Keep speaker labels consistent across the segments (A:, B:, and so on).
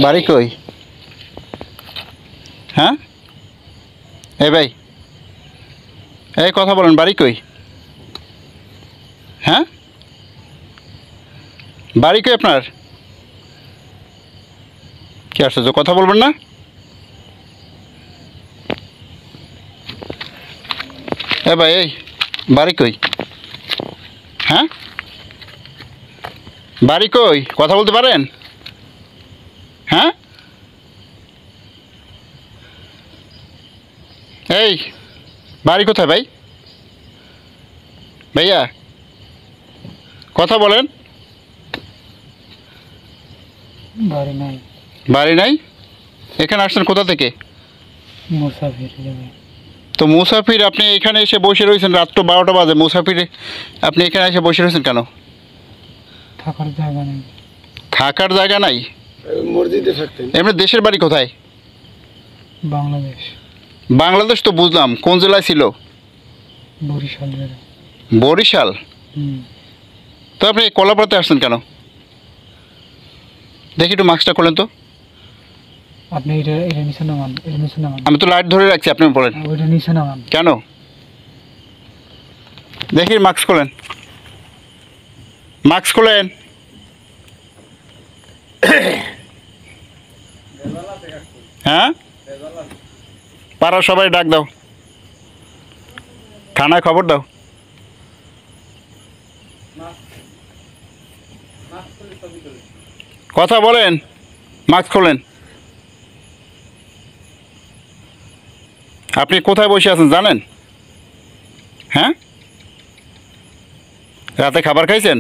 A: বাড়ি কই? হ্যাঁ এই ভাই, এই কথা বলেন, বাড়ি কই? হ্যাঁ বাড়ি কই আপনার? কি আশ্চর্য, কথা বলবেন না? এ ভাই, এই বাড়ি কই? হ্যাঁ বাড়ি কই, কথা বলতে পারেন? হ্যাঁ এই বাড়ি কোথায় ভাই? ভাইয়া কথা বলেন।
B: বাড়ি নাই।
A: বাড়ি নাই? এখানে আসছেন কোথা থেকে?
B: মুসাফির যাবে।
A: তো মুসাফির আপনি এখানে এসে বসে রয়েছেন, রাত তো 12টা বাজে, মুসাফিরে আপনি এখানে এসে বসে রয়েছেন কেন?
B: থাকার জায়গা নেই।
A: থাকার জায়গা নাই?
C: মসজিদে থাকতেন।
A: এমনি দেশের বাড়ি কোথায়?
B: বাংলাদেশ।
A: বাংলাদেশ তো বুঝলাম, কোন জেলায় ছিল?
B: বরিশাল জেলা।
A: বরিশাল? তো আপনি কলাপাড়াতে আসছেন কেন? দেখি একটু মাস্কটা করলেন তো।
B: আপনি এটা এটা নিচে নামান, এটা নিচে নামান।
A: আমি তো লাইট ধরে রাখছি, আপনি বলেন
B: ওইটা নিচে নামান।
A: কেন? দেখি মাস্ক খোলেন, মাস্ক খোলেন। হ্যাঁ পাড়ার সবাই ডাক দাও, থানায় খবর দাও। কথা বলেন, মাস্ক খোলেন। আপনি কোথায় বসে আছেন জানেন? হ্যাঁ রাতে খাবার খাইছেন?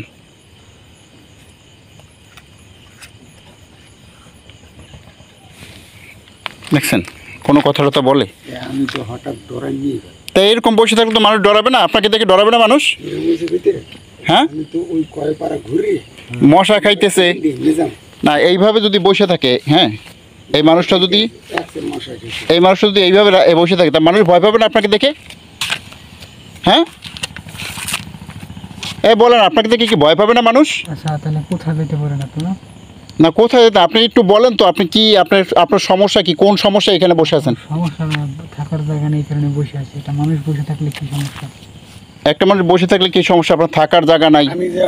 A: দেখছেন কোনো কথাটা বলে?
C: আমি তো হঠাৎ ডরাইনি।
A: তা এরকম বসে থাকলে তো মানুষ ডরাবে না? আপনাকে দেখে ডরাবে না মানুষ? হ্যাঁ
C: আমি তো ওই কয় পাড়া ঘুরি,
A: মশা খাইতেছে না, এইভাবে যদি বসে থাকে, হ্যাঁ এই মানুষটা যদি এইভাবে বসে থাকে, তা মানুষ ভয় পাবে না আপনাকে দেখে? হ্যাঁ এই বলেন, আপনাকে দেখে কি ভয় পাবে না মানুষ?
B: আচ্ছা তাহলে কোথায় যেতে পারেন আপনারা?
A: না কোথায় যেতে, আপনি একটু বলেন তো, আপনি কি আপনার সমস্যা কি, কোন সমস্যা এখানে বসে আছেন?
B: সমস্যা না, থাকার জায়গা নেই, এই কারণে বসে আছি। এটা মানুষ বসে থাকলে কি সমস্যা?
A: একটা মানুষ বসে থাকলে কি সমস্যা? আপনার থাকার জায়গা নাই?
C: আমি যে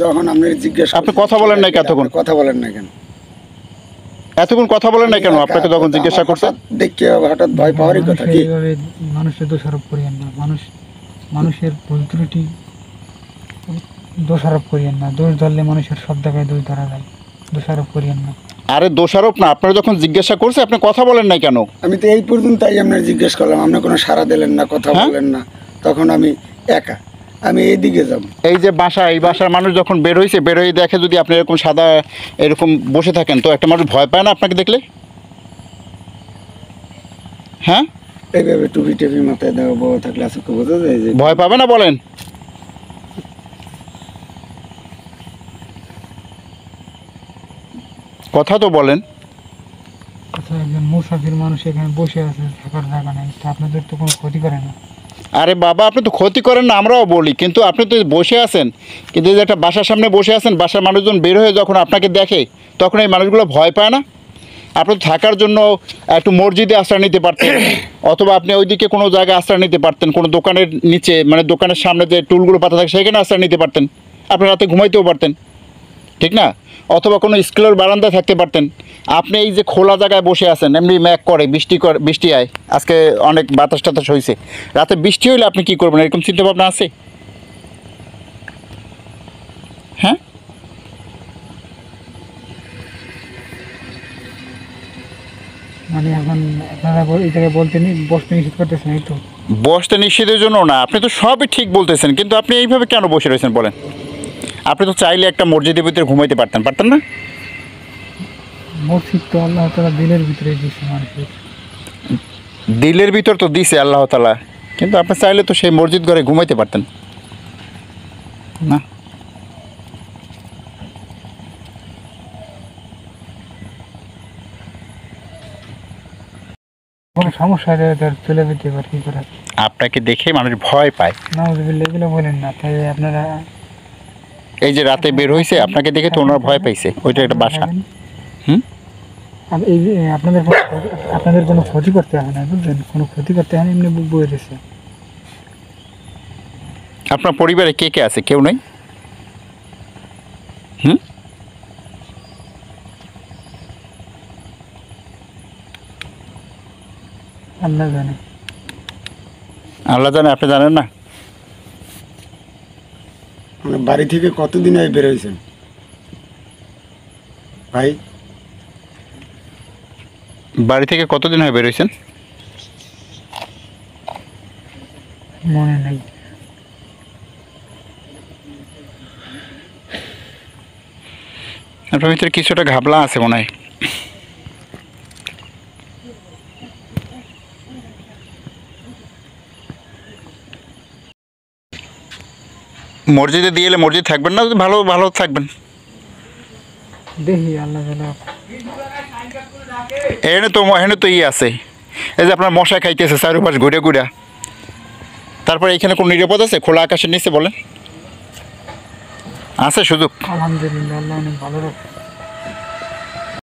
C: যখন আপনি জিজ্ঞাসা,
A: আপনি কথা বলেন নাই এতক্ষণ?
C: কথা বলেন না কেন?
A: এতক্ষণ কথা বলেন নাই কেন? আপনাকে যখন জিজ্ঞাসা করছে
C: দেখে হঠাৎ ভয় পাওয়ারই কথা কি?
B: এইভাবে মানুষের দোষারোপ করিয়েন না। মানুষের ভুল ত্রুটি দোষারোপ করিয়েন না। দোষ ধরলে মানুষের সব জায়গায় দোষ ধরা যায়, দোষারোপ করিয়েন না।
A: আরে দোষারোপ না, আপনারা যখন জিজ্ঞাসা করছে আপনি কথা বলেন নাই কেন?
C: আমি তো এই পর্যন্তই আপনার জিজ্ঞেস করলাম, আপনি কোনো সাড়া দিলেন না, কথা
A: হ্যাঁ?
C: বলেন না। তখন আমি একা, আমি এইদিকে যাব।
A: এই যে এই বাসার মানুষ যখন বের হয়েছে, বের হয়ে দেখে যদি আপনি এরকম সাদা এরকম বসে থাকেন, তো একটা মানুষ ভয় পায় না আপনাকে দেখলে? হ্যাঁ
C: এইভাবে টুপি টেপি মাথায় দেওয়া বউ থাকলে আসলে বোঝা যায় যে
A: ভয় পাবে না বলেন? কথা তো বলেন।
B: আচ্ছা একজন মুসাফির মানুষ এখানে বসে আছে, থাকার জায়গা নেই, তা আপনাদের তো কোনো ক্ষতি করে না?
A: আরে বাবা, আপনি তো ক্ষতি করেন না, আমরাও বলি, কিন্তু আপনি তো বসে আছেন, কিন্তু এই যে একটা বাসার সামনে বসে আছেন, বাসার মানুষজন বের হয়ে যখন আপনাকে দেখে, তখন এই মানুষগুলো ভয় পায় না? আপনি থাকার জন্য একটু মসজিদে আশ্রয় নিতে পারতেন, অথবা আপনি ওইদিকে কোনো জায়গায় আশ্রয় নিতে পারতেন, কোনো দোকানের নিচে, মানে দোকানের সামনে যে টুলগুলো পাতা থাকে সেখানে আশ্রয় নিতে পারতেন, আপনি রাতে ঘুমাইতেও পারতেন, ঠিক না? অথবা কোনো স্কুলের বারান্দায় থাকতে পারতেন। আপনি এই যে খোলা জায়গায় বসে আছেন, এমনি ম্যাক করে, বৃষ্টি আয়, আজকে অনেক বাতাস টাতাস হয়েছে, রাতে বৃষ্টি হইলে আপনি কী করবেন, এরকম চিন্তাভাবনা আছে? হ্যাঁ
B: মানে এখন আপনারা এই জায়গায় বসতে নিষেধ করতেছেন, এই তো?
A: বসতে নিষেধের জন্য না, আপনি তো সবই ঠিক বলতেছেন, কিন্তু আপনি এইভাবে কেন বসে রয়েছেন বলেন? আপনি তো চাইলে একটা মসজিদের ভিতরে ঘুমাইতে পারতেন না?
B: মসজিদ তো আল্লাহ তাআলা দিলের ভিতরে দিয়েছে মানুষের।
A: দিলের ভিতর তো দিছে আল্লাহ তাআলা, কিন্তু আপনি চাইলে তো সেই মসজিদ ঘরে ঘুমাইতে পারতেন না?
B: কোনো সমস্যা হলে তার চলে যেতে পারে, কি করার?
A: আপনাকে দেখে মানুষ ভয় পায়।
B: নাউজুবিল্লাহ, এগুলো বলেন না। তাই আপনারা
A: এই যে রাতে বের হয়েছে আপনাকে দেখে তো ওনারা ভয় পাইছে, ওইটা একটা বাসা। হুম?
B: এই যে আপনাদের কোনো ক্ষতি করতে হয় না, বুঝলেন? কোনো ক্ষতি করতে হয় না, এমনি বয়ে রয়েছে।
A: আপনার পরিবারে কে কে আছে? কেউ নেই? হুম?
B: আল্লাহ জানে।
A: আল্লাহ জানে, আপনি জানেন না?
C: মানে বাড়ি থেকে কতদিন আগে বের হয়েছেন ভাই?
A: বাড়ি থেকে কতদিন হয়ে বেরোইছেন?
B: মনে নেই।
A: আপনার ভিতরে কিছুটা ঘাবলা আছে মনে হয়। মসজিদে দিয়ে এলে মসজিদ থাকবেন না? ভালো ভালো থাকবেন।
B: দেখি আল্লাহ জানে।
A: এখানে তো আছে, এই যে আপনার মশা খাইতেছে চারপাশ ঘুরে ঘুরে। তারপরে এখানে কোনো নিরাপদ আছে খোলা আকাশের নিচে? বলেন, আছে সুযোগ?
B: আলহামদুলিল্লাহ, আল্লাহ অনেক ভালো রাখে।